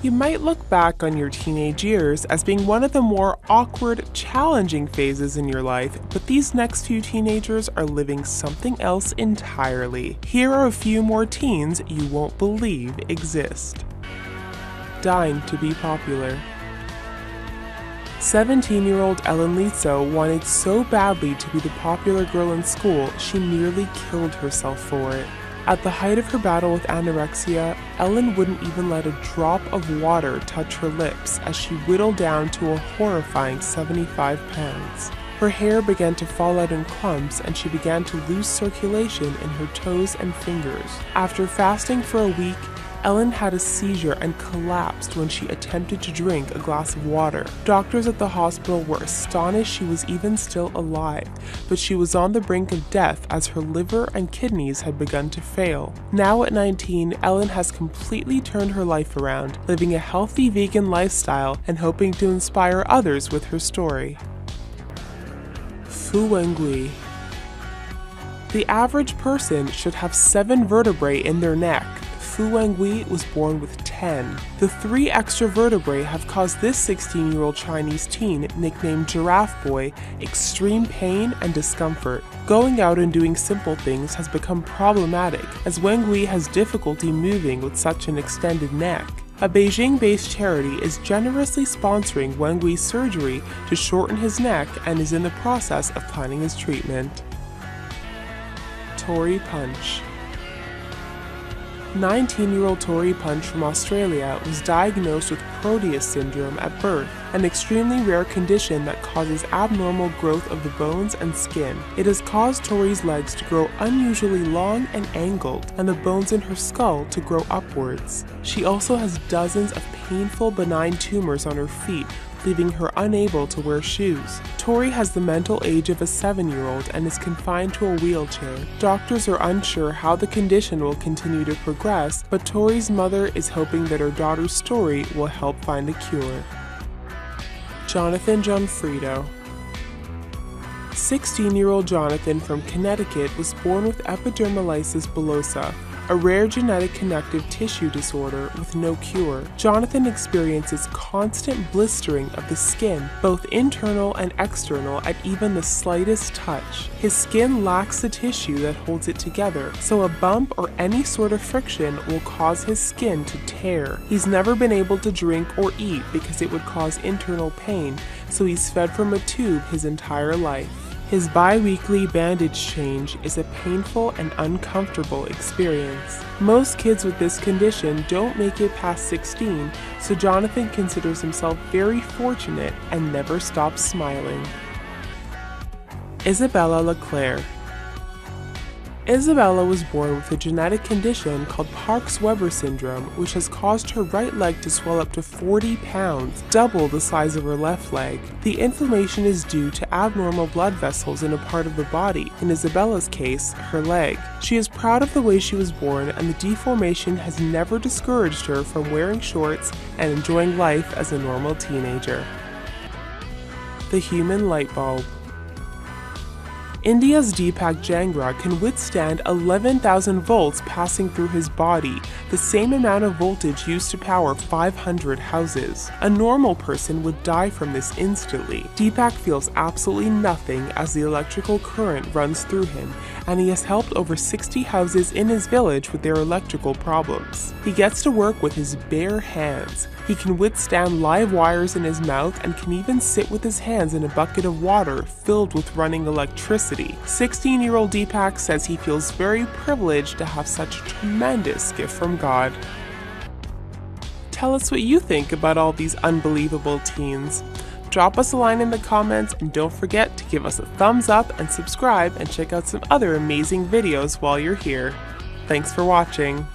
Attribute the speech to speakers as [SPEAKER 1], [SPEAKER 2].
[SPEAKER 1] You might look back on your teenage years as being one of the more awkward, challenging phases in your life, but these next few teenagers are living something else entirely. Here are a few more teens you won't believe exist. Dying to be popular. 17-year-old Ellen Lizzo wanted so badly to be the popular girl in school, she nearly killed herself for it. At the height of her battle with anorexia, Ellen wouldn't even let a drop of water touch her lips as she whittled down to a horrifying 75 pounds. Her hair began to fall out in clumps and she began to lose circulation in her toes and fingers. After fasting for a week, Ellen had a seizure and collapsed when she attempted to drink a glass of water. Doctors at the hospital were astonished she was even still alive, but she was on the brink of death as her liver and kidneys had begun to fail. Now at 19, Ellen has completely turned her life around, living a healthy vegan lifestyle and hoping to inspire others with her story. Fu Wengui. The average person should have 7 vertebrae in their neck. Fu Wengui was born with 10. The 3 extra vertebrae have caused this 16-year-old Chinese teen, nicknamed Giraffe Boy, extreme pain and discomfort. Going out and doing simple things has become problematic, as Wengui has difficulty moving with such an extended neck. A Beijing-based charity is generously sponsoring Wengui's surgery to shorten his neck and is in the process of planning his treatment. Tory Punch. 19-year-old Tory Punch from Australia was diagnosed with Proteus syndrome at birth, an extremely rare condition that causes abnormal growth of the bones and skin. It has caused Tory's legs to grow unusually long and angled, and the bones in her skull to grow upwards. She also has dozens of painful benign tumors on her feet, leaving her unable to wear shoes. Tori has the mental age of a 7-year-old and is confined to a wheelchair. Doctors are unsure how the condition will continue to progress, but Tori's mother is hoping that her daughter's story will help find a cure. Jonathan Gianfrido. 16-year-old Jonathan from Connecticut was born with epidermolysis bullosa, a rare genetic connective tissue disorder with no cure. Jonathan experiences constant blistering of the skin, both internal and external, at even the slightest touch. His skin lacks the tissue that holds it together, so a bump or any sort of friction will cause his skin to tear. He's never been able to drink or eat because it would cause internal pain, so he's fed from a tube his entire life. His bi-weekly bandage change is a painful and uncomfortable experience. Most kids with this condition don't make it past 16, so Jonathan considers himself very fortunate and never stops smiling. Isabella Leclerc. Isabella was born with a genetic condition called Parkes-Weber syndrome, which has caused her right leg to swell up to 40 pounds, double the size of her left leg. The inflammation is due to abnormal blood vessels in a part of the body, in Isabella's case, her leg. She is proud of the way she was born, and the deformation has never discouraged her from wearing shorts and enjoying life as a normal teenager. The human light bulb. India's Deepak Jangra can withstand 11,000 volts passing through his body, the same amount of voltage used to power 500 houses. A normal person would die from this instantly. Deepak feels absolutely nothing as the electrical current runs through him, and he has helped over 60 houses in his village with their electrical problems. He gets to work with his bare hands. He can withstand live wires in his mouth and can even sit with his hands in a bucket of water filled with running electricity. 16-year-old Deepak says he feels very privileged to have such a tremendous gift from God. Tell us what you think about all these unbelievable teens. Drop us a line in the comments and don't forget to give us a thumbs up and subscribe and check out some other amazing videos while you're here. Thanks for watching.